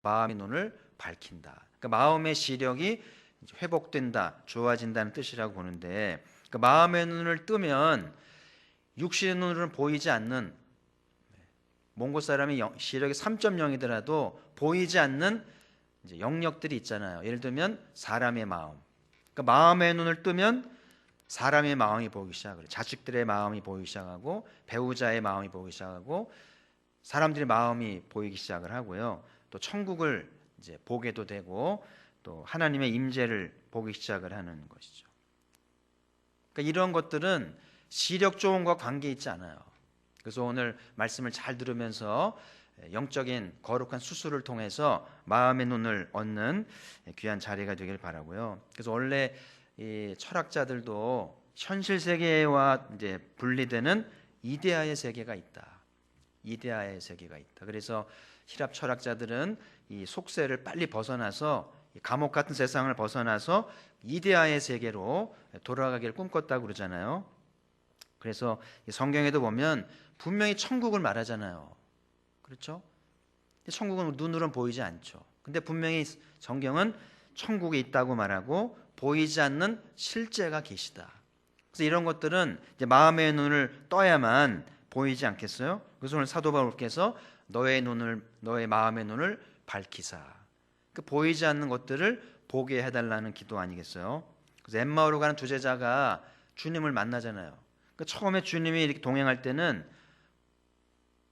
마음의 눈을 밝힌다. 그러니까 마음의 시력이 회복된다, 좋아진다는 뜻이라고 보는데, 그러니까 마음의 눈을 뜨면 육신의 눈으로는 보이지 않는, 몽고 사람이 시력이 3.0이더라도 보이지 않는 이제 영역들이 있잖아요. 예를 들면 사람의 마음. 그러니까 마음의 눈을 뜨면 사람의 마음이 보이기 시작해요. 자식들의 마음이 보이기 시작하고, 배우자의 마음이 보이기 시작하고, 사람들의 마음이 보이기 시작을 하고요. 또 천국을 이제 보게도 되고, 또 하나님의 임재를 보기 시작을 하는 것이죠. 그러니까 이런 것들은 시력 좋은 것과 관계 있지 않아요. 그래서 오늘 말씀을 잘 들으면서 영적인 거룩한 수술을 통해서 마음의 눈을 얻는 귀한 자리가 되길 바라고요. 그래서 원래 이 철학자들도 현실 세계와 이제 분리되는 이데아의 세계가 있다. 이데아의 세계가 있다. 그래서 히랍 철학자들은 이 속세를 빨리 벗어나서 감옥 같은 세상을 벗어나서 이데아의 세계로 돌아가기를 꿈꿨다고 그러잖아요. 그래서 성경에도 보면 분명히 천국을 말하잖아요. 그렇죠? 천국은 눈으로는 보이지 않죠. 근데 분명히 성경은 천국에 있다고 말하고 보이지 않는 실제가 계시다. 그래서 이런 것들은 이제 마음의 눈을 떠야만 보이지 않겠어요? 그래서 오늘 사도 바울께서 너의 마음의 눈을 밝히사. 그 보이지 않는 것들을 보게 해달라는 기도 아니겠어요? 그래서 엠마오로 가는 두 제자가 주님을 만나잖아요. 그러니까 처음에 주님이 이렇게 동행할 때는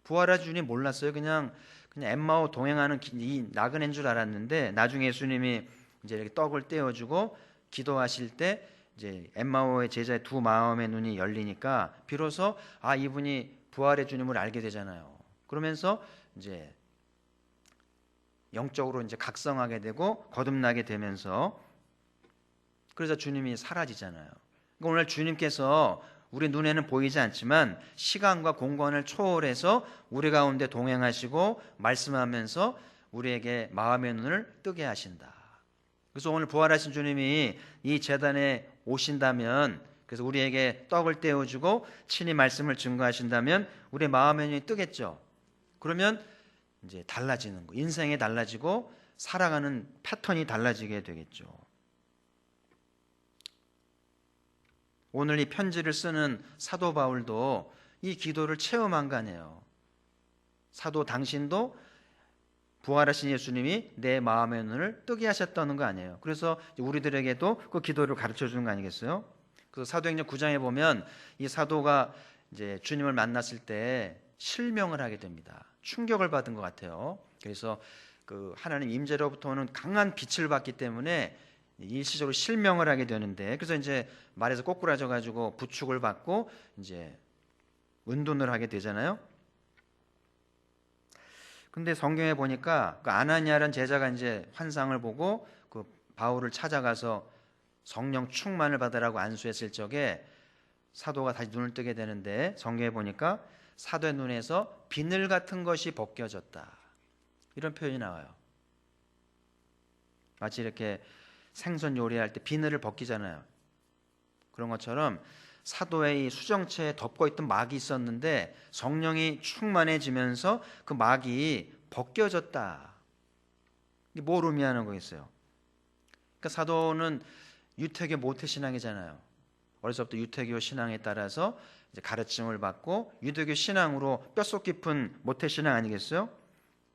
부활하신 주님 몰랐어요. 그냥 엠마오 동행하는 이 나그네인 줄 알았는데, 나중에 예수님이 이제 이렇게 떡을 떼어주고 기도하실 때 이제 엠마오의 제자의 두 마음의 눈이 열리니까 비로소 이분이 부활의 주님을 알게 되잖아요. 그러면서 이제 영적으로 이제 각성하게 되고 거듭나게 되면서, 그래서 주님이 사라지잖아요. 그러니까 오늘 주님께서 우리 눈에는 보이지 않지만 시간과 공간을 초월해서 우리 가운데 동행하시고 말씀하면서 우리에게 마음의 눈을 뜨게 하신다. 그래서 오늘 부활하신 주님이 이 제단에 오신다면, 그래서 우리에게 떡을 떼어주고 친히 말씀을 증거하신다면 우리의 마음의 눈이 뜨겠죠. 그러면 이제 달라지는 거, 인생이 달라지고 살아가는 패턴이 달라지게 되겠죠. 오늘 이 편지를 쓰는 사도 바울도 이 기도를 체험한 거 아니에요. 사도 당신도 부활하신 예수님이 내 마음의 눈을 뜨게 하셨다는 거 아니에요. 그래서 우리들에게도 그 기도를 가르쳐 주는 거 아니겠어요? 그래서 사도행전 9장에 보면 이 사도가 이제 주님을 만났을 때 실명을 하게 됩니다. 충격을 받은 것 같아요. 그래서 그 하나님 임재로부터 오는 강한 빛을 받기 때문에 일시적으로 실명을 하게 되는데, 그래서 이제 말에서 꼬꾸라져 가지고 부축을 받고 이제 은둔을 하게 되잖아요. 근데 성경에 보니까 그 아나니아라는 제자가 이제 환상을 보고 그 바울을 찾아가서 성령 충만을 받으라고 안수했을 적에 사도가 다시 눈을 뜨게 되는데, 성경에 보니까 사도의 눈에서 비늘 같은 것이 벗겨졌다, 이런 표현이 나와요. 마치 이렇게 생선 요리할 때 비늘을 벗기잖아요. 그런 것처럼 사도의 이 수정체에 덮고 있던 막이 있었는데 성령이 충만해지면서 그 막이 벗겨졌다. 이게 뭘 의미하는 거겠어요? 그러니까 사도는 유태교 모태신앙이잖아요. 어려서부터 유태교 신앙에 따라서 이제 가르침을 받고 유대교 신앙으로 뼛속 깊은 모태신앙 아니겠어요?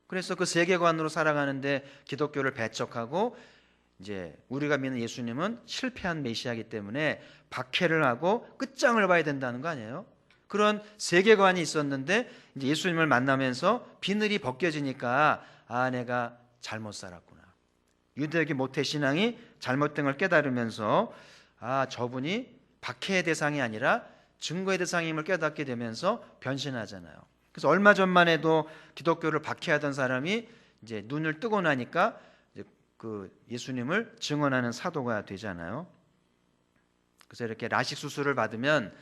그래서 그 세계관으로 살아가는데 기독교를 배척하고, 이제 우리가 믿는 예수님은 실패한 메시아이기 때문에 박해를 하고 끝장을 봐야 된다는 거 아니에요? 그런 세계관이 있었는데 이제 예수님을 만나면서 비늘이 벗겨지니까 내가 잘못 살았구나. 유대교 모태신앙이 잘못된 걸 깨달으면서 저분이 박해의 대상이 아니라 증거의 대상임을 깨닫게 되면서 변신하잖아요. 그래서 얼마 전만 해도 기독교를 박해하던 사람이 이제 눈을 뜨고 나니까 그 예수님을 증언하는 사도가 되잖아요. 그래서 이렇게 라식 수술을 받으면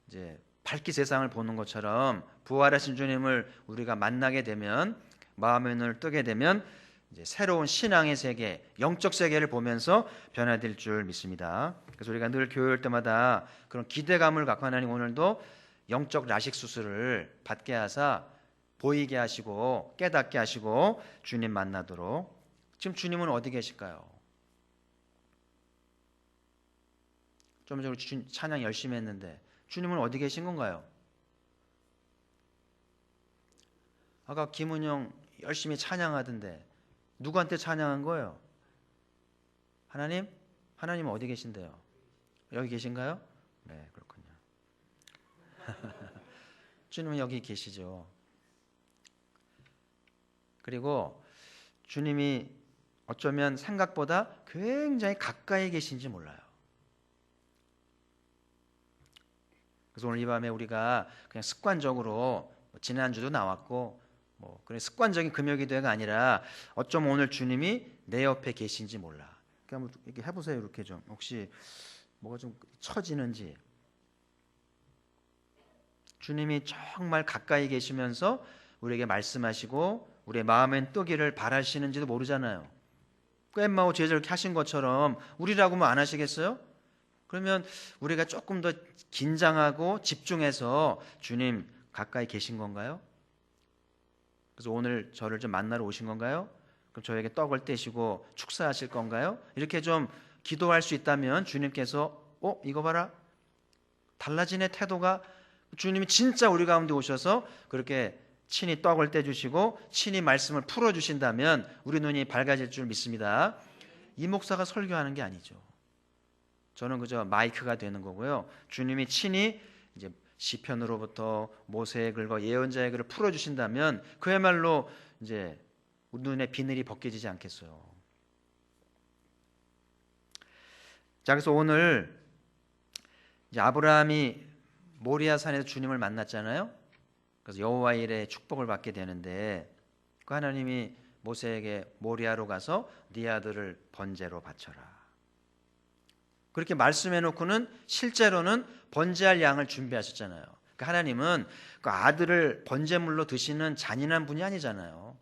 이제 밝기 세상을 보는 것처럼 부활하신 주님을 우리가 만나게 되면, 마음의 눈을 뜨게 되면 이제 새로운 신앙의 세계, 영적 세계를 보면서 변화될 줄 믿습니다. 그래서 우리가 늘 교회할 때마다 그런 기대감을 갖고 하나님 오늘도 영적 라식 수술을 받게 하사 보이게 하시고 깨닫게 하시고 주님 만나도록. 지금 주님은 어디 계실까요? 좀 전에 찬양 열심히 했는데 주님은 어디 계신 건가요? 아까 김은영 열심히 찬양하던데 누구한테 찬양한 거예요? 하나님? 하나님은 어디 계신데요? 여기 계신가요? 네, 그렇군요. 주님은 여기 계시죠. 그리고 주님이 어쩌면 생각보다 굉장히 가까이 계신지 몰라요. 그래서 오늘 이 밤에 우리가 그냥 습관적으로 지난주도 나왔고 그런 습관적인 금요기도회가 아니라 어쩌면 오늘 주님이 내 옆에 계신지 몰라. 한번 이렇게 해보세요. 이렇게 좀 혹시 뭐가 좀 처지는지. 주님이 정말 가까이 계시면서 우리에게 말씀하시고 우리의 마음엔 뜨기를 바라시는지도 모르잖아요. 엠마오 제자 이렇게 하신 것처럼 우리라고는 안 하시겠어요? 그러면 우리가 조금 더 긴장하고 집중해서 주님 가까이 계신 건가요? 그래서 오늘 저를 좀 만나러 오신 건가요? 그럼 저에게 떡을 떼시고 축사하실 건가요? 이렇게 좀 기도할 수 있다면 주님께서 이거 봐라, 달라지네 태도가. 주님이 진짜 우리 가운데 오셔서 그렇게 친히 떡을 떼주시고 친히 말씀을 풀어주신다면 우리 눈이 밝아질 줄 믿습니다. 이 목사가 설교하는 게 아니죠. 저는 그저 마이크가 되는 거고요. 주님이 친히 이제 시편으로부터 모세의 글과 예언자의 글을 풀어주신다면 그야말로 이제 우리 눈에 비늘이 벗겨지지 않겠어요. 자, 그래서 오늘 이제 아브라함이 모리아 산에서 주님을 만났잖아요. 그래서 여호와 일의 축복을 받게 되는데 그 하나님이 모세에게 모리아로 가서 네 아들을 번제로 바쳐라. 그렇게 말씀해 놓고는 실제로는 번제할 양을 준비하셨잖아요. 그러니까 하나님은 그 아들을 번제물로 드시는 잔인한 분이 아니잖아요.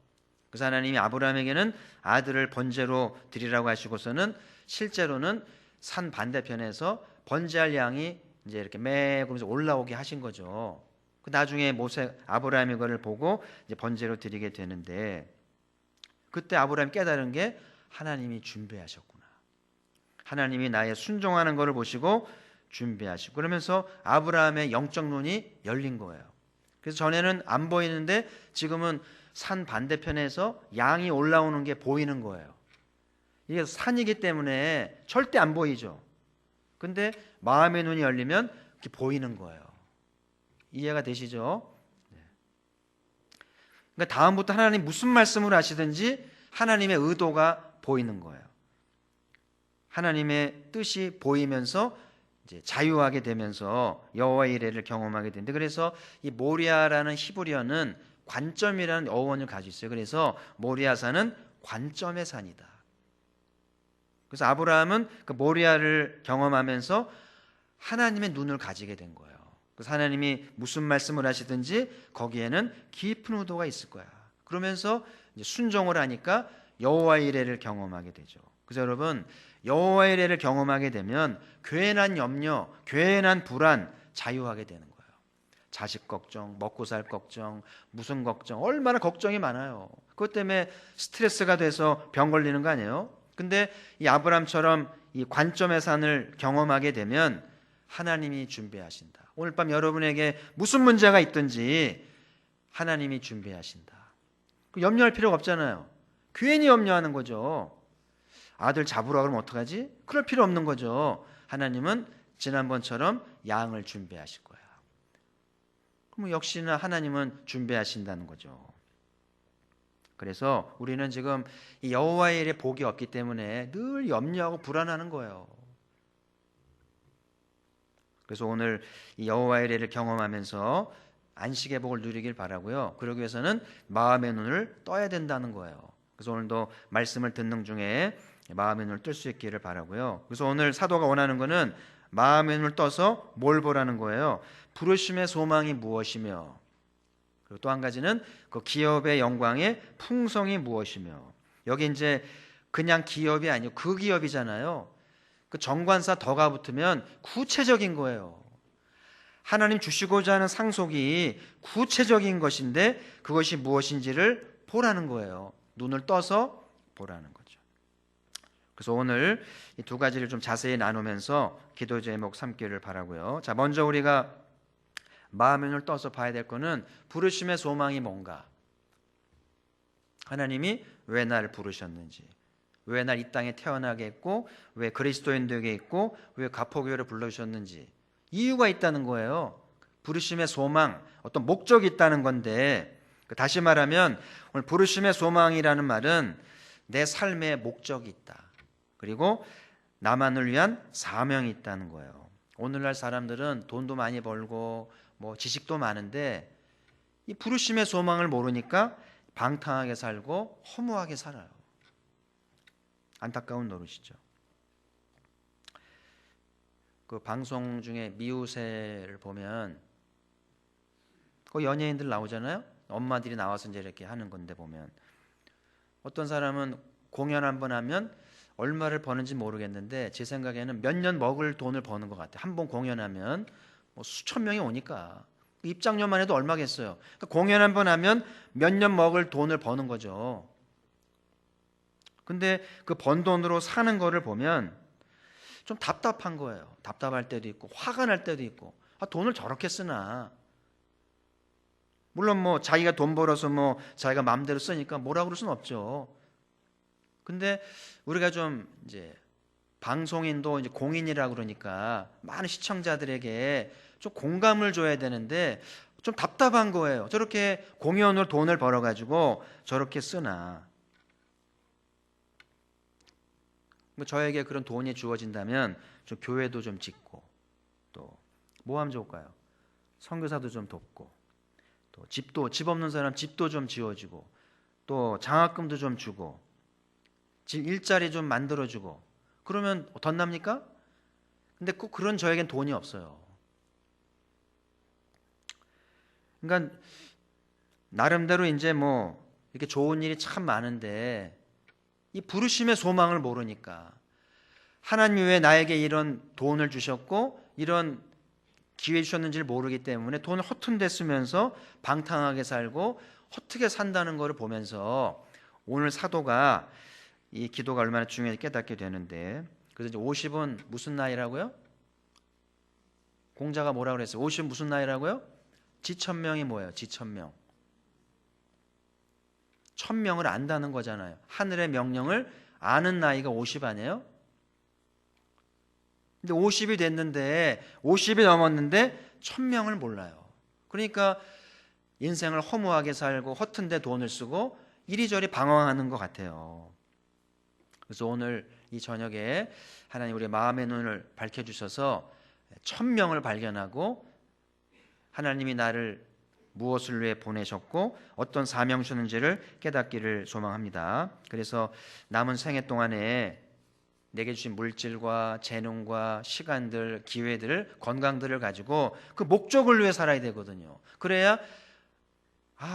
그래서 하나님이 아브라함에게는 아들을 번제로 드리라고 하시고서는 실제로는 산 반대편에서 번제할 양이 이제 이렇게 매그러면서 올라오게 하신 거죠. 나중에 아브라함이 그걸 보고 이제 번제로 드리게 되는데 그때 아브라함이 깨달은 게 하나님이 준비하셨구나. 하나님이 나의 순종하는 것을 보시고 준비하시고 그러면서 아브라함의 영적 눈이 열린 거예요. 그래서 전에는 안 보이는데 지금은 산 반대편에서 양이 올라오는 게 보이는 거예요. 이게 산이기 때문에 절대 안 보이죠. 근데 마음의 눈이 열리면 이렇게 보이는 거예요. 이해가 되시죠? 그러니까 다음부터 하나님 무슨 말씀을 하시든지 하나님의 의도가 보이는 거예요. 하나님의 뜻이 보이면서 이제 자유하게 되면서 여호와의 이레를 경험하게 되는데 그래서 이 모리아라는 히브리어는 관점이라는 어원을 가지고 있어요. 그래서 모리아산은 관점의 산이다. 그래서 아브라함은 그 모리아를 경험하면서 하나님의 눈을 가지게 된 거예요. 그래서 하나님이 무슨 말씀을 하시든지 거기에는 깊은 의도가 있을 거야. 그러면서 이제 순종을 하니까 여호와의 이레를 경험하게 되죠. 그래서 여러분 여호와의 이레를 경험하게 되면 괜한 염려, 괜한 불안 자유하게 되는 거예요. 자식 걱정, 먹고 살 걱정, 무슨 걱정, 얼마나 걱정이 많아요. 그것 때문에 스트레스가 돼서 병 걸리는 거 아니에요? 근데 이 아브라함처럼 이 관점의 산을 경험하게 되면 하나님이 준비하신다. 오늘 밤 여러분에게 무슨 문제가 있든지 하나님이 준비하신다. 염려할 필요가 없잖아요. 괜히 염려하는 거죠. 아들 잡으라 그러면 어떡하지? 그럴 필요 없는 거죠. 하나님은 지난번처럼 양을 준비하실 거야. 그럼 역시나 하나님은 준비하신다는 거죠. 그래서 우리는 지금 이 여호와의 일에 복이 없기 때문에 늘 염려하고 불안하는 거예요. 그래서 오늘 이 여호와의 일을 경험하면서 안식의 복을 누리길 바라고요. 그러기 위해서는 마음의 눈을 떠야 된다는 거예요. 그래서 오늘도 말씀을 듣는 중에 마음의 눈을 뜰 수 있기를 바라고요. 그래서 오늘 사도가 원하는 거는 마음의 눈을 떠서 뭘 보라는 거예요. 부르심의 소망이 무엇이며 그리고 또 한 가지는 그 기업의 영광의 풍성이 무엇이며 여기 이제 그냥 기업이 아니고 그 기업이잖아요. 그 정관사 덕가 붙으면 구체적인 거예요. 하나님 주시고자 하는 상속이 구체적인 것인데 그것이 무엇인지를 보라는 거예요. 눈을 떠서 보라는 거죠. 그래서 오늘 이 두 가지를 좀 자세히 나누면서 기도 제목 삼기를 바라고요. 자, 먼저 우리가 마음의 눈을 떠서 봐야 될 거는 부르심의 소망이 뭔가. 하나님이 왜 나를 부르셨는지, 왜 날 이 땅에 태어나게 했고, 왜 그리스도인 되게 했고, 왜 가포교회를 불러주셨는지 이유가 있다는 거예요. 부르심의 소망, 어떤 목적이 있다는 건데, 다시 말하면 오늘 부르심의 소망이라는 말은 내 삶의 목적이 있다. 그리고 나만을 위한 사명이 있다는 거예요. 오늘날 사람들은 돈도 많이 벌고 뭐 지식도 많은데 이 부르심의 소망을 모르니까 방탕하게 살고 허무하게 살아요. 안타까운 노릇이죠. 그 방송 중에 미우새를 보면 그 연예인들 나오잖아요. 엄마들이 나와서 이제 이렇게 하는 건데 보면 어떤 사람은 공연 한번 하면 얼마를 버는지 모르겠는데 제 생각에는 몇 년 먹을 돈을 버는 것 같아요. 한 번 공연하면 뭐 수천 명이 오니까 입장료만 해도 얼마겠어요. 그러니까 공연 한번 하면 몇 년 먹을 돈을 버는 거죠. 근데 그 번 돈으로 사는 거를 보면 좀 답답한 거예요. 답답할 때도 있고 화가 날 때도 있고 돈을 저렇게 쓰나. 물론 뭐 자기가 돈 벌어서 뭐 자기가 마음대로 쓰니까 뭐라 그럴 수는 없죠. 근데 우리가 좀 이제 방송인도 이제 공인이라 그러니까 많은 시청자들에게 좀 공감을 줘야 되는데 좀 답답한 거예요. 저렇게 공연으로 돈을 벌어가지고 저렇게 쓰나. 뭐 저에게 그런 돈이 주어진다면 좀 교회도 좀 짓고 또 뭐 하면 좋을까요? 선교사도 좀 돕고 또 집 없는 사람 집도 좀 지어주고 또 장학금도 좀 주고 일자리 좀 만들어주고 그러면 덧납니까? 근데 꼭 그런 저에겐 돈이 없어요. 그러니까 나름대로 이제 뭐 이렇게 좋은 일이 참 많은데 이 부르심의 소망을 모르니까 하나님이 왜 나에게 이런 돈을 주셨고 이런 기회 주셨는지를 모르기 때문에 돈을 허튼 데 쓰면서 방탕하게 살고 허투게 산다는 것을 보면서 오늘 사도가 이 기도가 얼마나 중요한지 깨닫게 되는데 그래서 이제 50은 무슨 나이라고요? 공자가 뭐라고 그랬어요? 50은 무슨 나이라고요? 지천명이 뭐예요? 지천명. 천명을 안다는 거잖아요. 하늘의 명령을 아는 나이가 50 아니에요? 근데 50이 됐는데 50이 넘었는데 천명을 몰라요. 그러니까 인생을 허무하게 살고 허튼 데 돈을 쓰고 이리저리 방황하는 것 같아요. 그래서 오늘 이 저녁에 하나님 우리의 마음의 눈을 밝혀주셔서 천명을 발견하고 하나님이 나를 무엇을 위해 보내셨고 어떤 사명 주는지를 깨닫기를 소망합니다. 그래서 남은 생애 동안에 내게 주신 물질과 재능과 시간들, 기회들, 건강들을 가지고 그 목적을 위해 살아야 되거든요. 그래야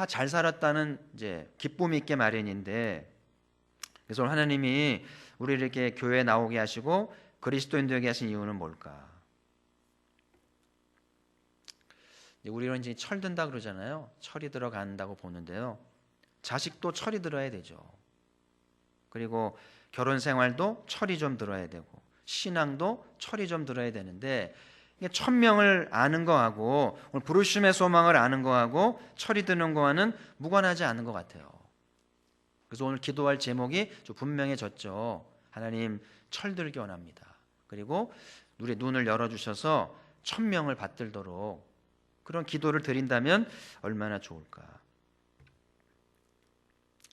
잘 살았다는 이제 기쁨이 있게 마련인데 그래서 하나님이 우리를 이렇게 교회에 나오게 하시고 그리스도인 되게 하신 이유는 뭘까? 우리는 이제 철든다 그러잖아요. 철이 들어간다고 보는데요. 자식도 철이 들어야 되죠. 그리고 결혼 생활도 철이 좀 들어야 되고 신앙도 철이 좀 들어야 되는데 천명을 아는 거하고 오늘 부르심의 소망을 아는 거하고 철이 드는 거와는 무관하지 않은 것 같아요. 그래서 오늘 기도할 제목이 좀 분명해졌죠. 하나님 철들게 원합니다. 그리고 우리 눈을 열어주셔서 천명을 받들도록 그런 기도를 드린다면 얼마나 좋을까.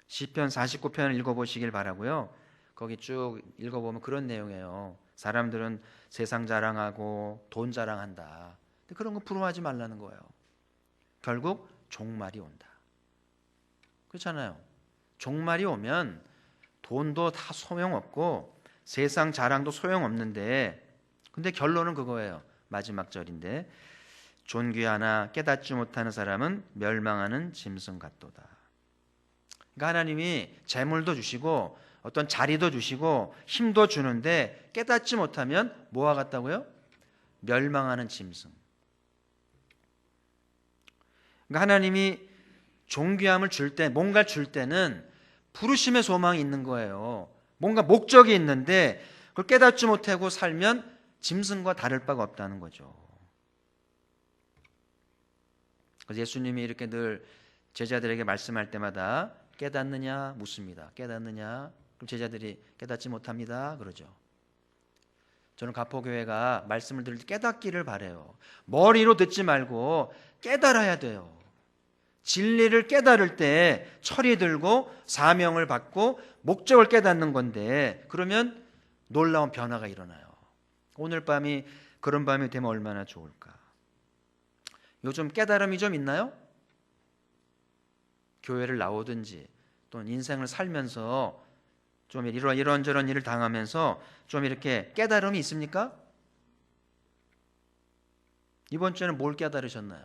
시편 49편을 읽어보시길 바라고요. 거기 쭉 읽어보면 그런 내용이에요. 사람들은 세상 자랑하고 돈 자랑한다. 근데 그런 거 부러워하지 말라는 거예요. 결국 종말이 온다. 그렇잖아요. 종말이 오면 돈도 다 소용없고 세상 자랑도 소용없는데 근데 결론은 그거예요. 마지막 절인데 존귀하나 깨닫지 못하는 사람은 멸망하는 짐승 같도다. 그러니까 하나님이 재물도 주시고 어떤 자리도 주시고 힘도 주는데 깨닫지 못하면 뭐와 같다고요? 멸망하는 짐승. 그러니까 하나님이 존귀함을 줄 때, 뭔가를 줄 때는 부르심의 소망이 있는 거예요. 뭔가 목적이 있는데 그걸 깨닫지 못하고 살면 짐승과 다를 바가 없다는 거죠. 그래서 예수님이 이렇게 늘 제자들에게 말씀할 때마다 깨닫느냐 묻습니다. 깨닫느냐? 그럼 제자들이 깨닫지 못합니다. 그러죠. 저는 가포교회가 말씀을 들을 때 깨닫기를 바라요. 머리로 듣지 말고 깨달아야 돼요. 진리를 깨달을 때 철이 들고 사명을 받고 목적을 깨닫는 건데, 그러면 놀라운 변화가 일어나요. 오늘 밤이 그런 밤이 되면 얼마나 좋을까. 요즘 깨달음이 좀 있나요? 교회를 나오든지 또는 인생을 살면서 좀 이런저런 일을 당하면서 좀 이렇게 깨달음이 있습니까? 이번 주에는 뭘 깨달으셨나요?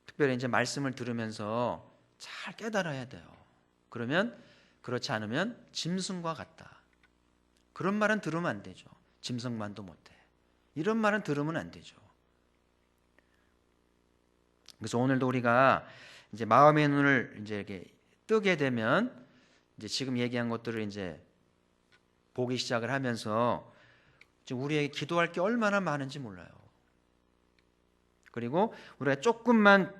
특별히 이제 말씀을 들으면서 잘 깨달아야 돼요. 그러면, 그렇지 않으면 짐승과 같다. 그런 말은 들으면 안 되죠. 짐승만도 못해. 이런 말은 들으면 안 되죠. 그래서 오늘도 우리가 이제 마음의 눈을 이제 이렇게 뜨게 되면 이제 지금 얘기한 것들을 이제 보기 시작을 하면서 우리에게 기도할 게 얼마나 많은지 몰라요. 그리고 우리가 조금만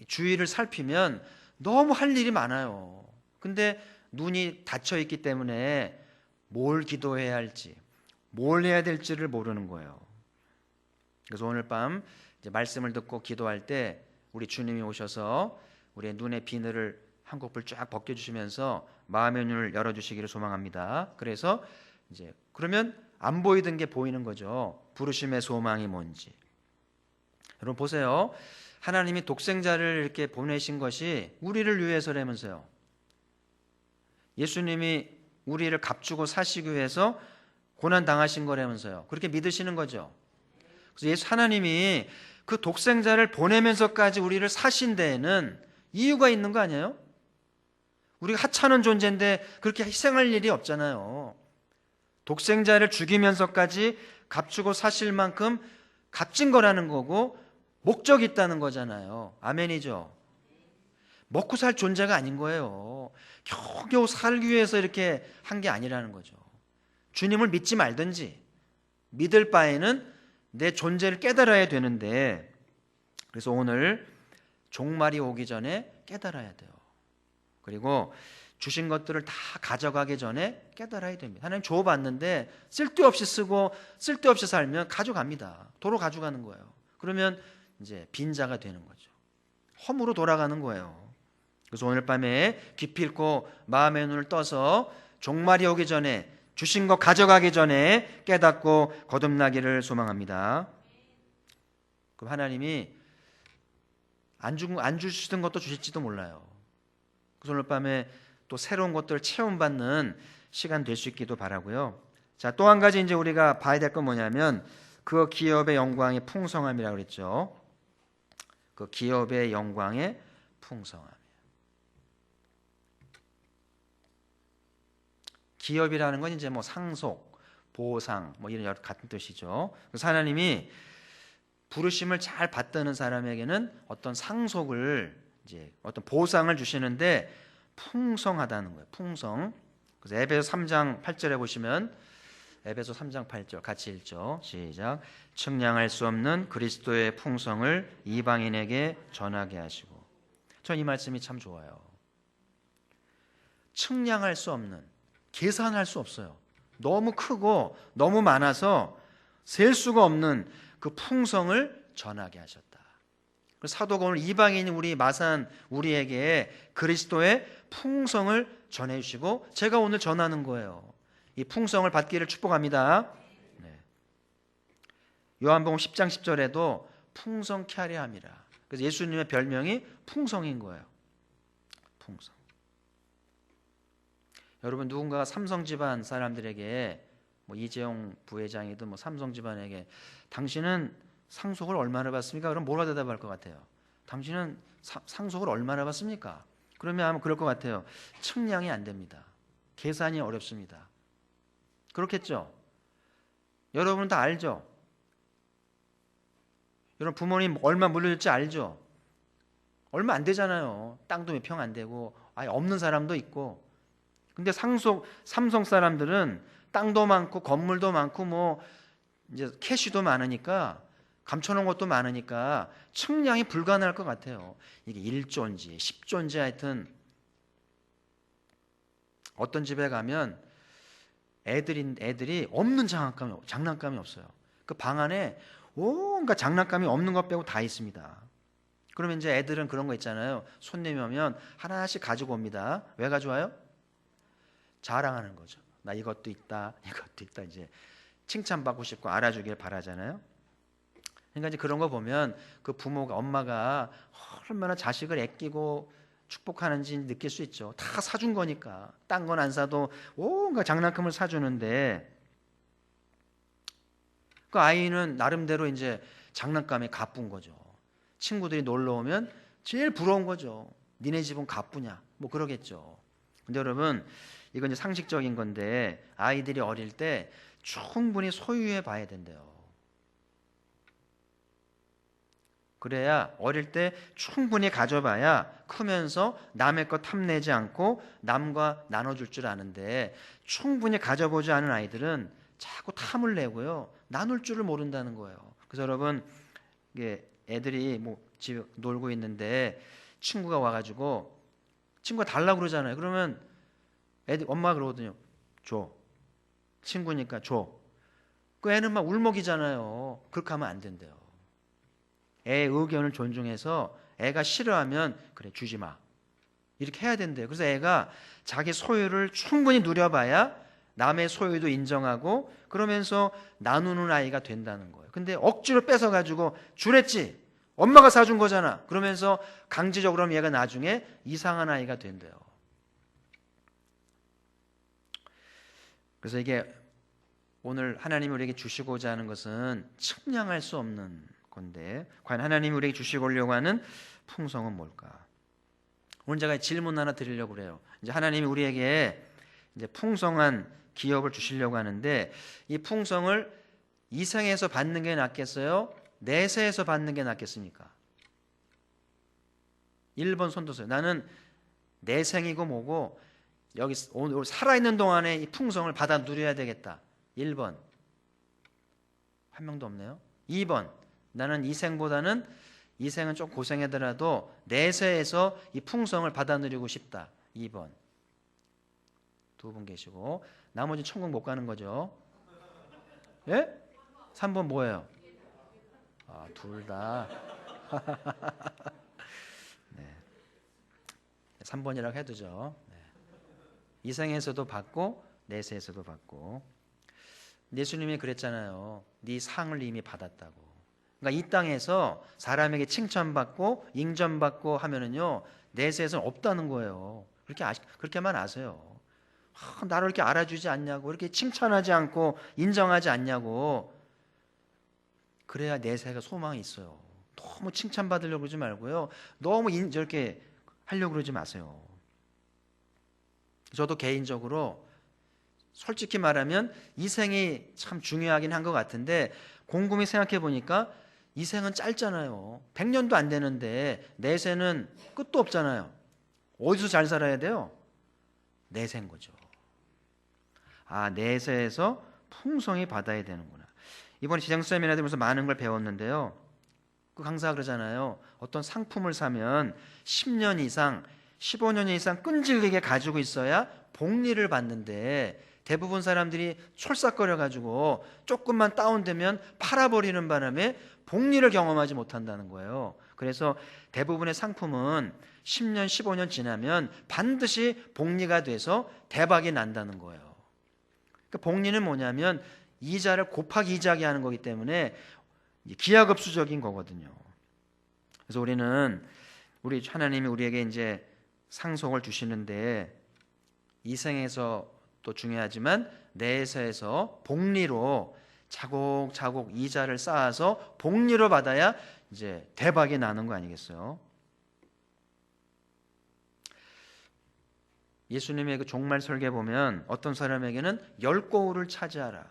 주위를 살피면 너무 할 일이 많아요. 근데 눈이 닫혀 있기 때문에 뭘 기도해야 할지, 뭘 해야 될지를 모르는 거예요. 그래서 오늘 밤 이제 말씀을 듣고 기도할 때 우리 주님이 오셔서 우리의 눈의 비늘을 한꺼풀 쫙 벗겨주시면서 마음의 눈을 열어주시기를 소망합니다. 그래서 이제 그러면 안 보이던 게 보이는 거죠. 부르심의 소망이 뭔지. 여러분 보세요. 하나님이 독생자를 이렇게 보내신 것이 우리를 위해서라면서요. 예수님이 우리를 값주고 사시기 위해서 고난 당하신 거라면서요. 그렇게 믿으시는 거죠. 그래서 예수 하나님이 그 독생자를 보내면서까지 우리를 사신 데에는 이유가 있는 거 아니에요? 우리가 하찮은 존재인데 그렇게 희생할 일이 없잖아요. 독생자를 죽이면서까지 값주고 사실 만큼 값진 거라는 거고 목적이 있다는 거잖아요. 아멘이죠. 먹고 살 존재가 아닌 거예요. 겨우겨우 살기 위해서 이렇게 한 게 아니라는 거죠. 주님을 믿지 말든지 믿을 바에는 내 존재를 깨달아야 되는데, 그래서 오늘 종말이 오기 전에 깨달아야 돼요. 그리고 주신 것들을 다 가져가기 전에 깨달아야 됩니다. 하나님 줘봤는데 쓸데없이 쓰고 쓸데없이 살면 가져갑니다. 도로 가져가는 거예요. 그러면 이제 빈자가 되는 거죠. 험으로 돌아가는 거예요. 그래서 오늘 밤에 깊이 읽고 마음의 눈을 떠서 종말이 오기 전에, 주신 것 가져가기 전에 깨닫고 거듭나기를 소망합니다. 그럼 하나님이 안 주시던 것도 주실지도 몰라요. 그래서 오늘 밤에 또 새로운 것들을 체험받는 시간 될 수 있기도 바라고요. 자, 또 한 가지 이제 우리가 봐야 될 건 뭐냐면 그 기업의 영광의 풍성함이라고 그랬죠. 그 기업의 영광의 풍성함. 기업이라는 건 이제 뭐 상속, 보상, 뭐 이런 여러 같은 뜻이죠. 그래서 하나님이 부르심을 잘 받드는 사람에게는 어떤 상속을, 이제 어떤 보상을 주시는데 풍성하다는 거예요. 풍성. 그래서 에베소 3장 8절에 보시면, 에베소 3장 8절 같이 읽죠. 시작. 측량할 수 없는 그리스도의 풍성을 이방인에게 전하게 하시고. 전 이 말씀이 참 좋아요. 측량할 수 없는, 계산할 수 없어요. 너무 크고 너무 많아서 셀 수가 없는 그 풍성을 전하게 하셨다. 사도가 오늘 이방인 우리 마산 우리에게 그리스도의 풍성을 전해주시고 제가 오늘 전하는 거예요. 이 풍성을 받기를 축복합니다. 네. 요한복음 10장 10절에도 풍성케 하려 함이라. 그래서 예수님의 별명이 풍성인 거예요. 풍성. 여러분 누군가가 삼성 집안 사람들에게, 뭐 이재용 부회장이든 뭐 삼성 집안에게 당신은 상속을 얼마나 받습니까? 그럼 뭐라 대답할 것 같아요? 당신은 상속을 얼마나 받습니까? 그러면 아마 그럴 것 같아요. 측량이 안 됩니다. 계산이 어렵습니다. 그렇겠죠? 여러분 다 알죠? 여러분 부모님 얼마 물려줄지 알죠? 얼마 안 되잖아요. 땅도 몇 평 안 되고 아예 없는 사람도 있고. 근데 삼성 사람들은 땅도 많고 건물도 많고 뭐 이제 캐시도 많으니까 감춰놓은 것도 많으니까 측량이 불가능할 것 같아요. 이게 1조인지 10조인지 하여튼 어떤 집에 가면 애들이 없는 장난감이 없어요. 그 방 안에 온갖 장난감이 없는 것 빼고 다 있습니다. 그러면 이제 애들은 그런 거 있잖아요. 손님이 오면 하나씩 가지고 옵니다. 왜 가져와요? 자랑하는 거죠. 나 이것도 있다, 이것도 있다. 이제 칭찬받고 싶고 알아주길 바라잖아요. 그러니까 이제 그런 거 보면 그 부모가 엄마가 얼마나 자식을 아끼고 축복하는지 느낄 수 있죠. 다 사준 거니까. 딴 건 안 사도 온갖 장난감을 사주는데 그 아이는 나름대로 이제 장난감에 가쁜 거죠. 친구들이 놀러 오면 제일 부러운 거죠. 니네 집은 가쁘냐? 뭐 그러겠죠. 근데 여러분 이건 이제 상식적인 건데 아이들이 어릴 때 충분히 소유해 봐야 된대요. 그래야 어릴 때 충분히 가져봐야 크면서 남의 것 탐내지 않고 남과 나눠줄 줄 아는데 충분히 가져보지 않은 아이들은 자꾸 탐을 내고요. 나눌 줄을 모른다는 거예요. 그래서 여러분 이게 애들이 뭐 집 놀고 있는데 친구가 와가지고 친구가 달라고 그러잖아요. 그러면 애들 엄마가 그러거든요. 줘. 친구니까 줘. 그 애는 막 울먹이잖아요. 그렇게 하면 안 된대요. 애의 의견을 존중해서 애가 싫어하면 그래 주지 마. 이렇게 해야 된대요. 그래서 애가 자기 소유를 충분히 누려봐야 남의 소유도 인정하고 그러면서 나누는 아이가 된다는 거예요. 근데 억지로 뺏어가지고 주랬지. 엄마가 사준 거잖아. 그러면서 강제적으로 하면 얘가 나중에 이상한 아이가 된대요. 그래서 이게 오늘 하나님이 우리에게 주시고자 하는 것은 측량할 수 없는 건데 과연 하나님이 우리에게 주시려고 하는 풍성은 뭘까? 오늘 제가 질문 하나 드리려고 그래요. 이제 하나님이 우리에게 이제 풍성한 기업을 주시려고 하는데 이 풍성을 이 생에서 받는 게 낫겠어요? 내세에서 받는 게 낫겠습니까? 1번 손 드세요. 나는 내생이고 뭐고 여기 오늘 살아있는 동안에 이 풍성을 받아 누려야 되겠다. 1번. 한 명도 없네요. 2번. 나는 이 생보다는 이 생은 좀 고생하더라도 내세에서 이 풍성을 받아 누리고 싶다. 2번. 두 분 계시고 나머지 천국 못 가는 거죠. 예? 3번 뭐예요? 아, 둘 다. 네. 3번이라고 해두죠. 네. 이 생에서도 받고 내세에서도 받고. 예수님이 그랬잖아요. 네 상을 이미 받았다고. 그러니까 이 땅에서 사람에게 칭찬받고 인정받고 하면은요 내세에서는 없다는 거예요. 그렇게만 아세요. 나를 이렇게 알아주지 않냐고, 이렇게 칭찬하지 않고 인정하지 않냐고. 그래야 내세가 소망이 있어요. 너무 칭찬받으려고 그러지 말고요. 너무 저렇게 하려고 그러지 마세요. 저도 개인적으로 솔직히 말하면 이 생이 참 중요하긴 한 것 같은데 곰곰이 생각해 보니까 이 생은 짧잖아요. 100년도 안 되는데 내세는 끝도 없잖아요. 어디서 잘 살아야 돼요? 내세인 거죠. 아, 내세에서 풍성히 받아야 되는구나. 이번에 지정 세미나 들으면서 많은 걸 배웠는데요. 그 강사가 그러잖아요. 어떤 상품을 사면 10년 이상, 15년 이상 끈질기게 가지고 있어야 복리를 받는데 대부분 사람들이 촐싹거려가지고 조금만 다운되면 팔아버리는 바람에 복리를 경험하지 못한다는 거예요. 그래서 대부분의 상품은 10년, 15년 지나면 반드시 복리가 돼서 대박이 난다는 거예요. 그러니까 복리는 뭐냐면 이자를 곱하기 이자하게 하는 거기 때문에 기하급수적인 거거든요. 그래서 우리 하나님이 우리에게 이제 상속을 주시는데 이 생에서 또 중요하지만 내세에서 복리로 차곡차곡 이자를 쌓아서 복리로 받아야 이제 대박이 나는 거 아니겠어요? 예수님의 그 종말 설계 보면 어떤 사람에게는 10고울을 차지하라.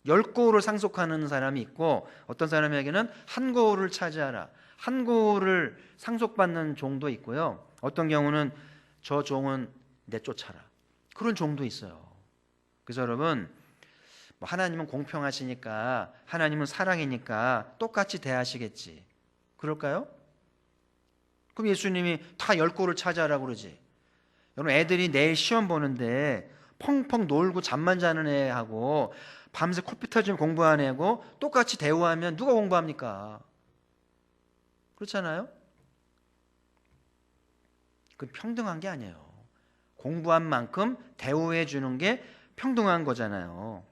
10고을을 상속하는 사람이 있고, 어떤 사람에게는 한 고을을 차지하라, 한 고을을 상속받는 종도 있고요. 어떤 경우는 저 종은 내쫓아라, 그런 종도 있어요. 그래서 여러분, 하나님은 공평하시니까, 하나님은 사랑이니까 똑같이 대하시겠지, 그럴까요? 그럼 예수님이 다 10고를 차지하라고 그러지. 여러분, 애들이 내일 시험 보는데 펑펑 놀고 잠만 자는 애하고 밤새 컴퓨터 좀 공부하는 애하고 똑같이 대우하면 누가 공부합니까? 그렇잖아요? 그건 평등한 게 아니에요. 공부한 만큼 대우해 주는 게 평등한 거잖아요.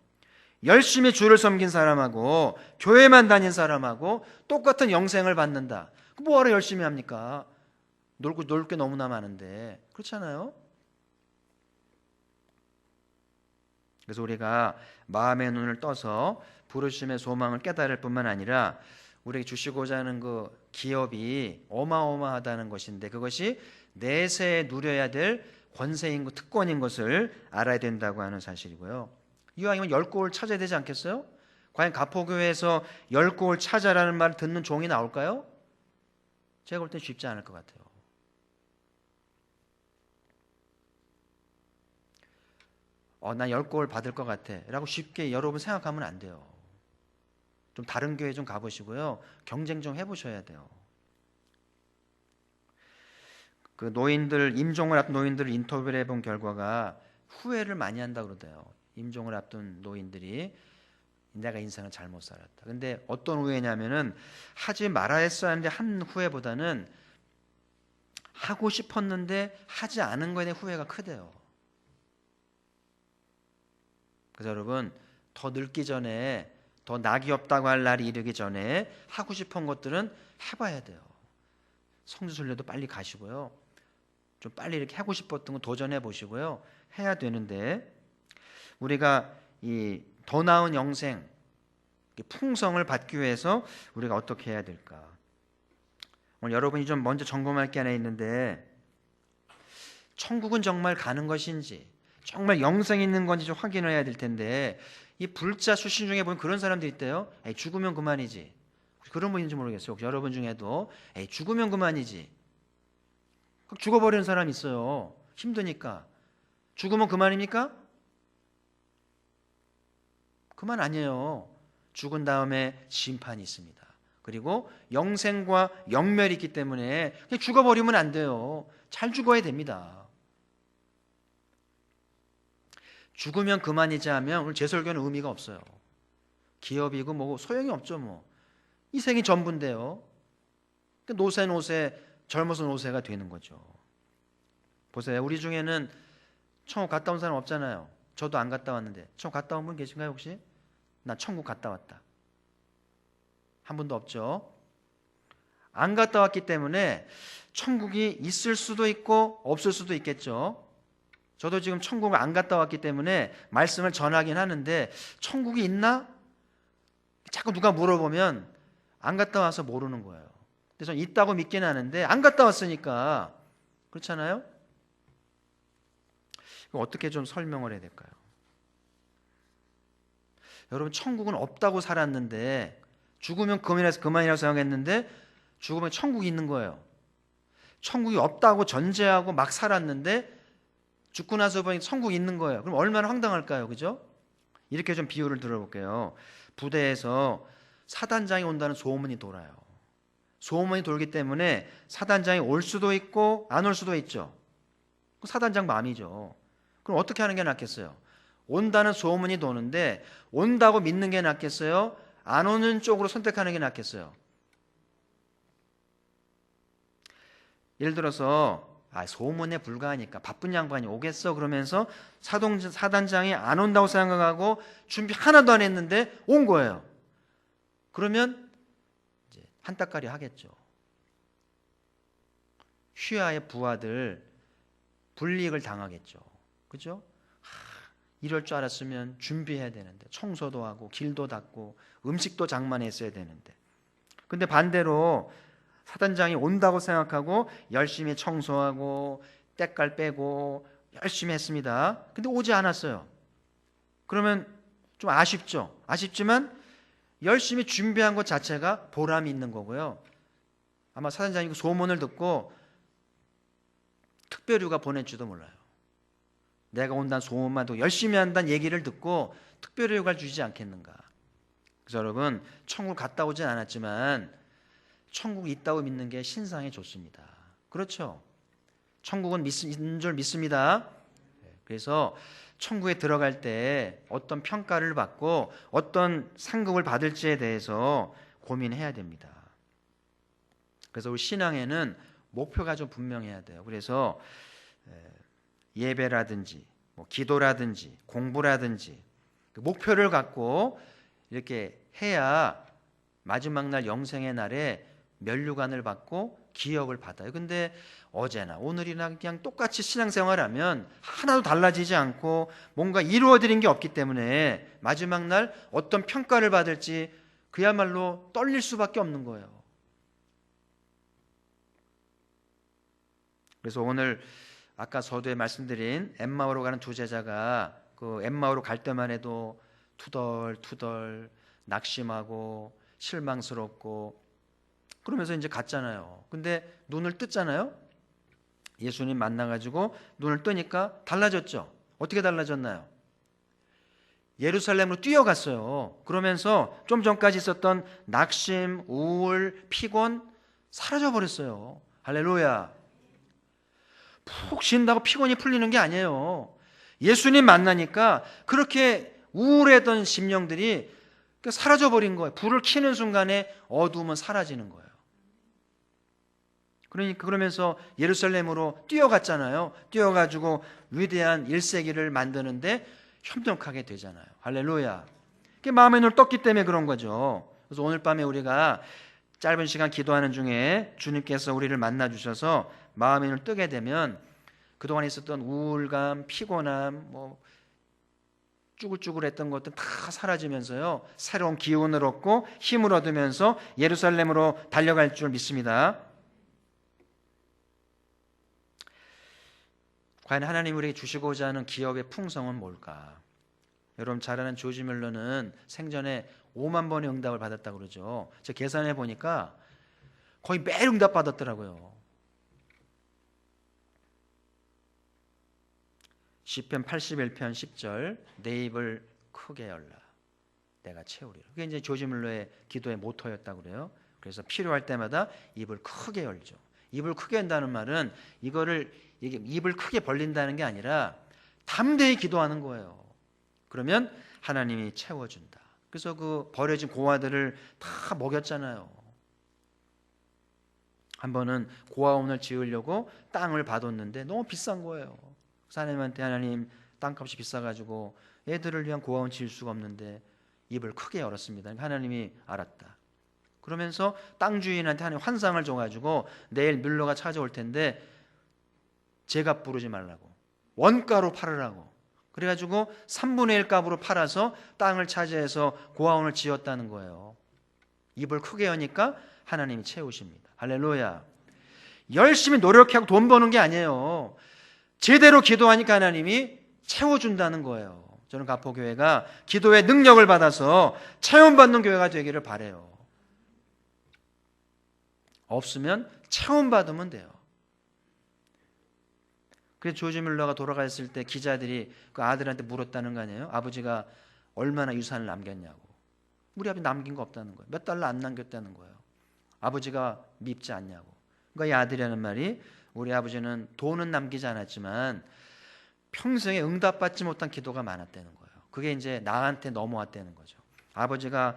열심히 주를 섬긴 사람하고 교회만 다닌 사람하고 똑같은 영생을 받는다. 뭐하러 열심히 합니까? 놀 게 너무나 많은데. 그렇잖아요? 그래서 우리가 마음의 눈을 떠서 부르심의 소망을 깨달을 뿐만 아니라 우리에게 주시고자 하는 그 기업이 어마어마하다는 것인데, 그것이 내세에 누려야 될 권세인 것, 특권인 것을 알아야 된다고 하는 사실이고요. 이왕이면 10고을 찾아야 되지 않겠어요? 과연 가포교회에서 10고을 찾아라는 말을 듣는 종이 나올까요? 제가 볼 땐 쉽지 않을 것 같아요. 난 10고을 받을 것 같아 라고 쉽게 여러분 생각하면 안 돼요. 좀 다른 교회 좀 가보시고요, 경쟁 좀 해보셔야 돼요. 그 노인들, 임종을 앞둔 노인들을 인터뷰를 해본 결과가 후회를 많이 한다고 그러대요. 임종을 앞둔 노인들이 내가 인생을 잘못 살았다. 근데 어떤 후회냐면은 하지 말아야 했어야 하는데 한 후회보다는 하고 싶었는데 하지 않은 거에 대한 후회가 크대요. 그래서 여러분, 더 늙기 전에, 더 낙이 없다고 할 날이 이르기 전에 하고 싶은 것들은 해봐야 돼요. 성지순례도 빨리 가시고요, 좀 빨리 이렇게 하고 싶었던 거 도전해 보시고요, 해야 되는데, 우리가 이 더 나은 영생, 풍성을 받기 위해서 우리가 어떻게 해야 될까? 오늘 여러분이 좀 먼저 점검할 게 하나 있는데, 천국은 정말 가는 것인지, 정말 영생이 있는 건지 좀 확인을 해야 될 텐데, 이 불자 출신 중에 보면 그런 사람들이 있대요. 에이, 죽으면 그만이지. 그런 분인지 모르겠어요. 혹시 여러분 중에도 에이, 죽으면 그만이지, 죽어버리는 사람이 있어요. 힘드니까. 죽으면 그만입니까? 그만 아니에요. 죽은 다음에 심판이 있습니다. 그리고 영생과 영멸이 있기 때문에 그냥 죽어버리면 안 돼요. 잘 죽어야 됩니다. 죽으면 그만이지 하면 오늘 제 설교는 의미가 없어요. 기업이고 뭐고 소용이 없죠. 뭐 이 생이 전부인데요. 노세 젊어서 노세가 되는 거죠. 보세요, 우리 중에는 천국 갔다 온 사람 없잖아요. 저도 안 갔다 왔는데 천국 갔다 온 분 계신가요 혹시? 나 천국 갔다 왔다. 한 분도 없죠. 안 갔다 왔기 때문에 천국이 있을 수도 있고 없을 수도 있겠죠. 저도 지금 천국을 안 갔다 왔기 때문에 말씀을 전하긴 하는데, 천국이 있나? 자꾸 누가 물어보면 안 갔다 와서 모르는 거예요. 그래서 저는 있다고 믿긴 하는데 안 갔다 왔으니까. 그렇잖아요? 어떻게 좀 설명을 해야 될까요? 여러분, 천국은 없다고 살았는데, 죽으면 그만이라고 생각했는데 죽으면 천국이 있는 거예요. 천국이 없다고 전제하고 막 살았는데 죽고 나서 보니 천국이 있는 거예요. 그럼 얼마나 황당할까요? 그죠? 이렇게 좀 비유를 들어볼게요. 부대에서 사단장이 온다는 소문이 돌아요. 소문이 돌기 때문에 사단장이 올 수도 있고 안 올 수도 있죠. 사단장 마음이죠. 그럼 어떻게 하는 게 낫겠어요? 온다는 소문이 도는데 온다고 믿는 게 낫겠어요? 안 오는 쪽으로 선택하는 게 낫겠어요? 예를 들어서 소문에 불과하니까 바쁜 양반이 오겠어 그러면서 사단장이 안 온다고 생각하고 준비 하나도 안 했는데 온 거예요. 그러면 이제 한따까리 하겠죠. 휘하의 부하들 불이익을 당하겠죠. 그죠? 이럴 줄 알았으면 준비해야 되는데, 청소도 하고 길도 닦고 음식도 장만했어야 되는데. 근데 반대로 사단장이 온다고 생각하고 열심히 청소하고 때깔 빼고 열심히 했습니다. 근데 오지 않았어요. 그러면 좀 아쉽죠. 아쉽지만 열심히 준비한 것 자체가 보람이 있는 거고요. 아마 사단장님 소문을 듣고 특별휴가 보낼지도 몰라요. 내가 온다는 소문만 듣고 열심히 한다는 얘기를 듣고 특별휴가를 주지 않겠는가. 그래서 여러분, 천국 갔다 오진 않았지만 천국이 있다고 믿는 게 신상에 좋습니다. 그렇죠? 천국은 있는 줄 믿습니다. 그래서 천국에 들어갈 때 어떤 평가를 받고 어떤 상급을 받을지에 대해서 고민해야 됩니다. 그래서 우리 신앙에는 목표가 좀 분명해야 돼요. 그래서 예배라든지 기도라든지 공부라든지 목표를 갖고 이렇게 해야 마지막 날 영생의 날에 면류관을 받고 기업을 받아요. 근데 어제나 오늘이나 그냥 똑같이 신앙생활하면 하나도 달라지지 않고 뭔가 이루어드린 게 없기 때문에 마지막 날 어떤 평가를 받을지 그야말로 떨릴 수밖에 없는 거예요. 그래서 오늘 아까 서두에 말씀드린 엠마오로 가는 두 제자가 그 엠마오로 갈 때만 해도 투덜투덜 낙심하고 실망스럽고 그러면서 이제 갔잖아요. 근데 눈을 떴잖아요. 예수님 만나가지고 눈을 뜨니까 달라졌죠. 어떻게 달라졌나요? 예루살렘으로 뛰어갔어요. 그러면서 좀 전까지 있었던 낙심, 우울, 피곤 사라져버렸어요. 할렐루야. 푹 쉰다고 피곤이 풀리는 게 아니에요. 예수님 만나니까 그렇게 우울했던 심령들이 사라져버린 거예요. 불을 켜는 순간에 어두움은 사라지는 거예요. 그러면서 예루살렘으로 뛰어갔잖아요. 뛰어가지고 위대한 1세기를 만드는데 협력하게 되잖아요. 할렐루야. 그게 마음의 눈을 떴기 때문에 그런 거죠. 그래서 오늘 밤에 우리가 짧은 시간 기도하는 중에 주님께서 우리를 만나 주셔서 마음의 눈을 뜨게 되면 그동안 있었던 우울감, 피곤함, 쭈글쭈글했던 것들 다 사라지면서요, 새로운 기운을 얻고 힘을 얻으면서 예루살렘으로 달려갈 줄 믿습니다. 과연 하나님 우리에게 주시고자 하는 기업의 풍성은 뭘까? 여러분 잘 아는 조지 뮬러는 생전에 5만 번의 응답을 받았다고 그러죠. 제가 계산해 보니까 거의 매일 응답 받았더라고요. 시편 81편 10절 내 입을 크게 열라 내가 채우리라. 그게 이제 조지 뮬러의 기도의 모토였다고 그래요. 그래서 필요할 때마다 입을 크게 열죠. 입을 크게 연다는 말은 이게 입을 크게 벌린다는 게 아니라 담대히 기도하는 거예요. 그러면 하나님이 채워준다. 그래서 그 버려진 고아들을 다 먹였잖아요. 한 번은 고아원을 지으려고 땅을 받았는데 너무 비싼 거예요. 하나님한테 하나님 땅값이 비싸가지고 애들을 위한 고아원 지을 수가 없는데 입을 크게 열었습니다. 하나님이 알았다. 그러면서 땅 주인한테 하나님 환상을 줘가지고 내일 뮬러가 찾아올 텐데 제값 부르지 말라고 원가로 팔으라고 그래가지고 3분의 1 값으로 팔아서 땅을 차지해서 고아원을 지었다는 거예요. 입을 크게 여니까 하나님이 채우십니다. 할렐루야. 열심히 노력하고 돈 버는 게 아니에요. 제대로 기도하니까 하나님이 채워준다는 거예요. 저는 가포교회가 기도의 능력을 받아서 체험받는 교회가 되기를 바라요. 없으면 체험받으면 돼요. 그래서 조지 뮬러가 돌아갔을 때 기자들이 그 아들한테 물었다는 거 아니에요? 아버지가 얼마나 유산을 남겼냐고. 우리 아버지 남긴 거 없다는 거예요. 몇 달러 안 남겼다는 거예요. 아버지가 밉지 않냐고. 그러니까 이 아들이 하는 말이 우리 아버지는 돈은 남기지 않았지만 평생에 응답받지 못한 기도가 많았다는 거예요. 그게 이제 나한테 넘어왔다는 거죠. 아버지가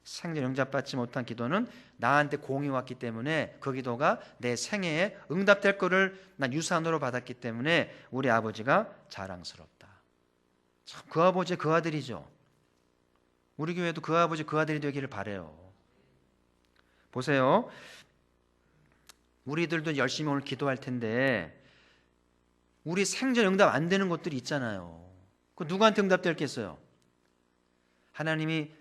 생전 응답받지 못한 기도는 나한테 공이 왔기 때문에 그 기도가 내 생애에 응답될 거를 난 유산으로 받았기 때문에 우리 아버지가 자랑스럽다. 참 그 아버지 그 아들이죠. 우리 교회도 그 아버지 그 아들이 되기를 바라요. 보세요. 우리들도 열심히 오늘 기도할 텐데 우리 생전 응답 안 되는 것들이 있잖아요. 그 누구한테 응답될겠어요? 하나님이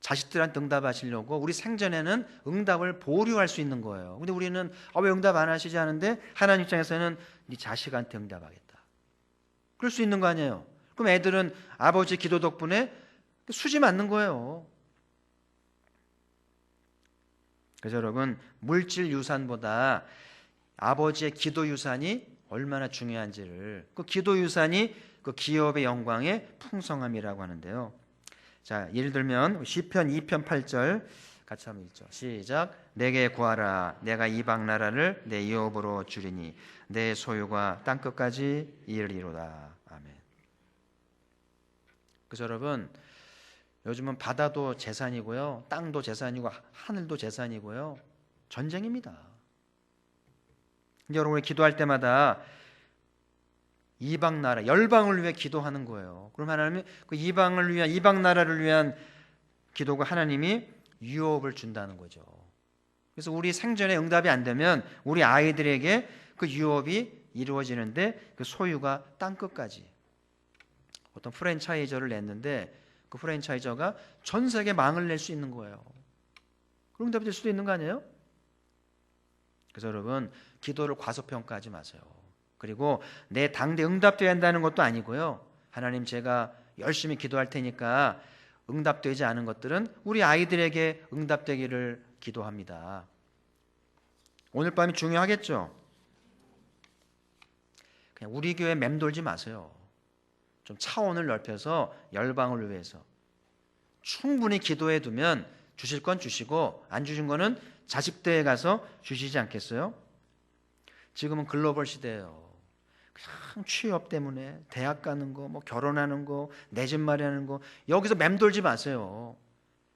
자식들한테 응답하시려고 우리 생전에는 응답을 보류할 수 있는 거예요. 근데 우리는 왜 응답 안 하시지 하는데 하나님 입장에서는 네 자식한테 응답하겠다. 그럴 수 있는 거 아니에요. 그럼 애들은 아버지 기도 덕분에 수지 맞는 거예요. 그래서 여러분, 물질 유산보다 아버지의 기도 유산이 얼마나 중요한지를, 그 기도 유산이 그 기업의 영광의 풍성함이라고 하는데요. 자, 예를 들면 시편 2편 8절 같이 한번 읽죠. 시작. 내게 구하라. 내가 이방 나라를 내 유업으로 주리니 내 소유가 땅끝까지 이르리로다. 아멘. 그래서 여러분, 요즘은 바다도 재산이고요, 땅도 재산이고 하늘도 재산이고요, 전쟁입니다. 여러분이 기도할 때마다 이방 나라, 열방을 위해 기도하는 거예요. 그럼 하나님이 그 이방을 위한, 이방 나라를 위한 기도가 하나님이 유업을 준다는 거죠. 그래서 우리 생전에 응답이 안 되면 우리 아이들에게 그 유업이 이루어지는데 그 소유가 땅끝까지. 어떤 프랜차이저를 냈는데 그 프랜차이저가 전 세계 망을 낼 수 있는 거예요. 그럼 응답이 될 수도 있는 거 아니에요? 그래서 여러분, 기도를 과소평가하지 마세요. 그리고 내 당대 응답돼야 한다는 것도 아니고요, 하나님 제가 열심히 기도할 테니까 응답되지 않은 것들은 우리 아이들에게 응답되기를 기도합니다. 오늘 밤이 중요하겠죠? 그냥 우리 교회 맴돌지 마세요. 좀 차원을 넓혀서 열방을 위해서 충분히 기도해 두면 주실 건 주시고 안 주신 거는 자식대에 가서 주시지 않겠어요? 지금은 글로벌 시대예요. 그냥 취업 때문에 대학 가는 거, 뭐 결혼하는 거, 내 집 마련하는 거, 여기서 맴돌지 마세요.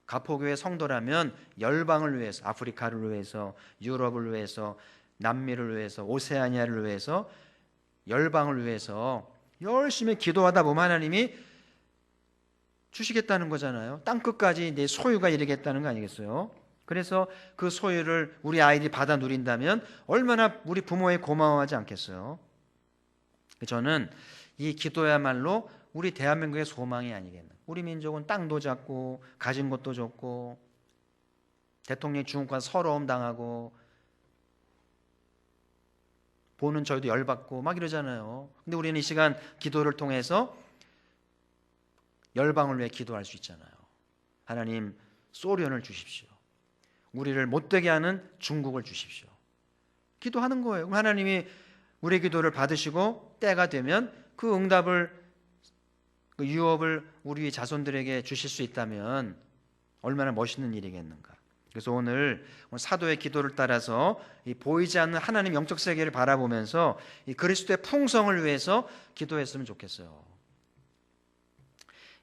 가포교회 성도라면 열방을 위해서, 아프리카를 위해서, 유럽을 위해서, 남미를 위해서, 오세아니아를 위해서, 열방을 위해서 열심히 기도하다 보면 하나님이 주시겠다는 거잖아요. 땅끝까지 내 소유가 이르겠다는 거 아니겠어요? 그래서 그 소유를 우리 아이들이 받아 누린다면 얼마나 우리 부모에 고마워하지 않겠어요? 저는 이 기도야말로 우리 대한민국의 소망이 아니겠나. 우리 민족은 땅도 작고 가진 것도 좋고 대통령이 중국과 서러움 당하고 보는 저희도 열받고 막 이러잖아요. 근데 우리는 이 시간 기도를 통해서 열방을 위해 기도할 수 있잖아요. 하나님, 소련을 주십시오. 우리를 못되게 하는 중국을 주십시오. 기도하는 거예요. 하나님이 우리의 기도를 받으시고 때가 되면 그 응답을, 그 유업을 우리 자손들에게 주실 수 있다면 얼마나 멋있는 일이겠는가. 그래서 오늘 사도의 기도를 따라서 이 보이지 않는 하나님 영적 세계를 바라보면서 이 그리스도의 풍성을 위해서 기도했으면 좋겠어요.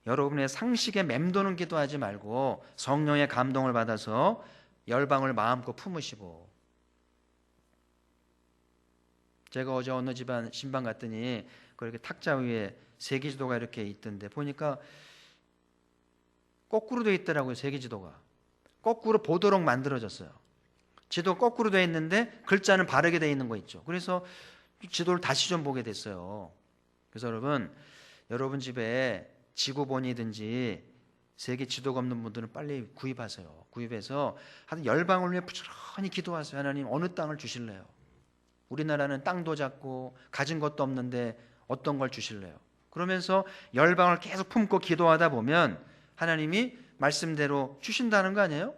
여러분의 상식에 맴도는 기도하지 말고 성령의 감동을 받아서 열방을 마음껏 품으시고. 제가 어제 어느 집안 신방 갔더니 그렇게 탁자 위에 세계지도가 이렇게 있던데 보니까 거꾸로 되어 있더라고요. 세계지도가 거꾸로 보도록 만들어졌어요. 지도가 거꾸로 되어 있는데 글자는 바르게 되어 있는 거 있죠. 그래서 지도를 다시 좀 보게 됐어요. 그래서 여러분 집에 지구본이든지 세계 지도가 없는 분들은 빨리 구입하세요. 구입해서 한 열방을 위해 부지런히 기도하세요. 하나님, 어느 땅을 주실래요? 우리나라는 땅도 작고 가진 것도 없는데 어떤 걸 주실래요? 그러면서 열방을 계속 품고 기도하다 보면 하나님이 말씀대로 주신다는 거 아니에요?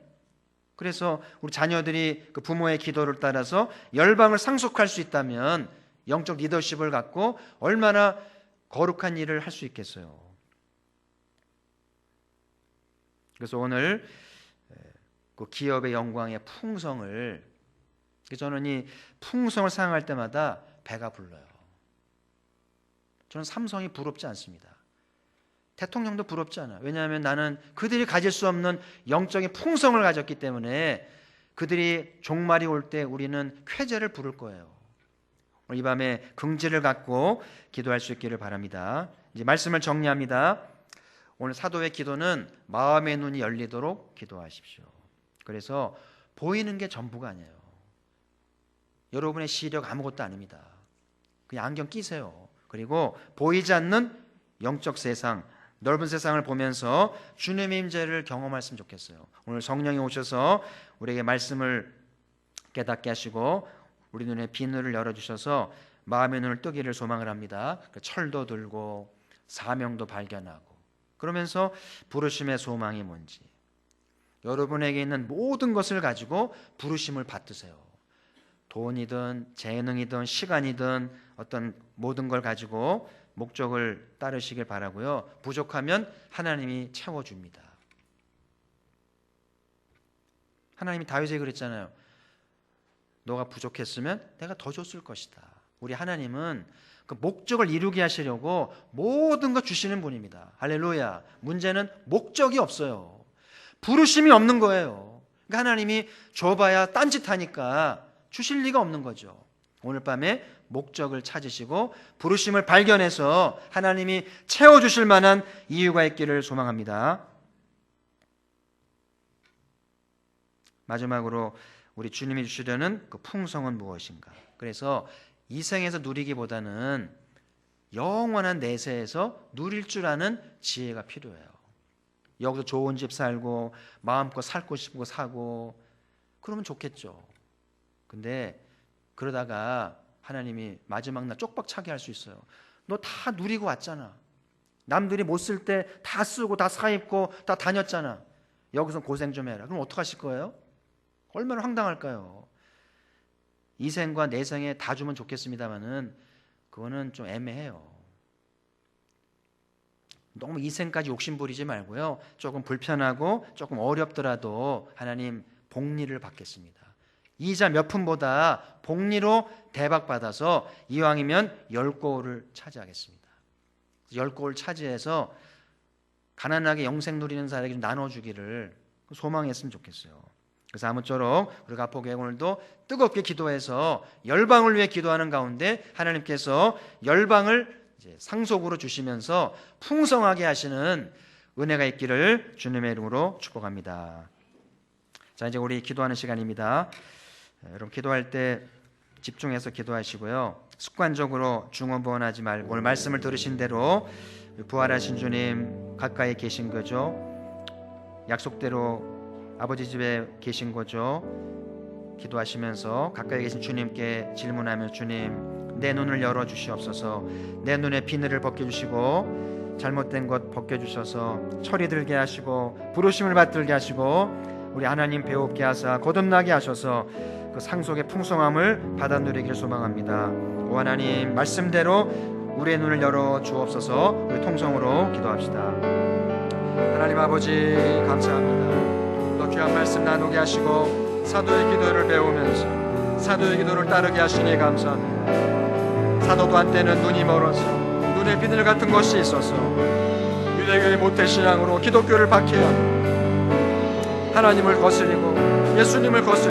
그래서 우리 자녀들이 그 부모의 기도를 따라서 열방을 상속할 수 있다면 영적 리더십을 갖고 얼마나 거룩한 일을 할 수 있겠어요. 그래서 오늘 그 기업의 영광의 풍성을, 저는 이 풍성을 상상할 때마다 배가 불러요. 저는 삼성이 부럽지 않습니다. 대통령도 부럽지 않아요. 왜냐하면 나는 그들이 가질 수 없는 영적인 풍성을 가졌기 때문에 그들이 종말이 올 때 우리는 쾌재를 부를 거예요. 오늘 이 밤에 긍지를 갖고 기도할 수 있기를 바랍니다. 이제 말씀을 정리합니다. 오늘 사도의 기도는 마음의 눈이 열리도록 기도하십시오. 그래서 보이는 게 전부가 아니에요. 여러분의 시력 아무것도 아닙니다. 그냥 안경 끼세요. 그리고 보이지 않는 영적 세상, 넓은 세상을 보면서 주님의 임재를 경험했으면 좋겠어요. 오늘 성령이 오셔서 우리에게 말씀을 깨닫게 하시고 우리 눈에 비늘을 열어주셔서 마음의 눈을 뜨기를 소망을 합니다. 철도 들고 사명도 발견하고 그러면서 부르심의 소망이 뭔지, 여러분에게 있는 모든 것을 가지고 부르심을 받드세요. 돈이든 재능이든 시간이든 어떤 모든 걸 가지고 목적을 따르시길 바라고요. 부족하면 하나님이 채워줍니다. 하나님이 다윗에게 그랬잖아요. 너가 부족했으면 내가 더 줬을 것이다. 우리 하나님은 그 목적을 이루게 하시려고 모든 것 주시는 분입니다. 할렐루야. 문제는 목적이 없어요. 부르심이 없는 거예요. 그러니까 하나님이 줘봐야 딴짓하니까 주실 리가 없는 거죠. 오늘 밤에 목적을 찾으시고 부르심을 발견해서 하나님이 채워주실 만한 이유가 있기를 소망합니다. 마지막으로 우리 주님이 주시려는 그 풍성은 무엇인가? 그래서 이 생에서 누리기보다는 영원한 내세에서 누릴 줄 아는 지혜가 필요해요. 여기서 좋은 집 살고 마음껏 살고 싶고 사고 그러면 좋겠죠. 근데 그러다가 하나님이 마지막 날 쪽박 차게 할 수 있어요. 너 다 누리고 왔잖아. 남들이 못 쓸 때 다 쓰고 다 사입고 다 다녔잖아. 여기서 고생 좀 해라. 그럼 어떡하실 거예요? 얼마나 황당할까요? 이 생과 내 생에 다 주면 좋겠습니다만은 그거는 좀 애매해요. 너무 이 생까지 욕심 부리지 말고요. 조금 불편하고 조금 어렵더라도 하나님 복리를 받겠습니다. 이자 몇 푼보다 복리로 대박받아서 이왕이면 10고을을 차지하겠습니다. 10고을 차지해서 가난하게 영생 누리는 사람에게 좀 나눠주기를 소망했으면 좋겠어요. 그래서 아무쪼록 우리가 가포교회 오늘도 뜨겁게 기도해서 열방을 위해 기도하는 가운데 하나님께서 열방을 이제 상속으로 주시면서 풍성하게 하시는 은혜가 있기를 주님의 이름으로 축복합니다. 자, 이제 우리 기도하는 시간입니다. 여러분 기도할 때 집중해서 기도하시고요. 습관적으로 중언부언하지 말고 오늘 말씀을 들으신 대로 부활하신 주님 가까이 계신 거죠. 약속대로 아버지 집에 계신 거죠. 기도하시면서 가까이 계신 주님께 질문하며 주님 내 눈을 열어주시옵소서. 내 눈에 비늘을 벗겨주시고 잘못된 것 벗겨주셔서 철이 들게 하시고 부르심을 받들게 하시고 우리 하나님 배웁게 하사 거듭나게 하셔서 그 상속의 풍성함을 받아 누리기를 소망합니다. 오 하나님 말씀대로 우리의 눈을 열어 주옵소서. 우리 통성으로 기도합시다. 하나님 아버지 감사합니다. 또 귀한 말씀 나누게 하시고 사도의 기도를 배우면서 사도의 기도를 따르게 하시니 감사합니다. 사도도 한때는 눈이 멀어서 눈에 비늘 같은 것이 있어서 유대교의 모태신앙으로 기독교를 박해하고 하나님을 거스리고 예수님을 거스리고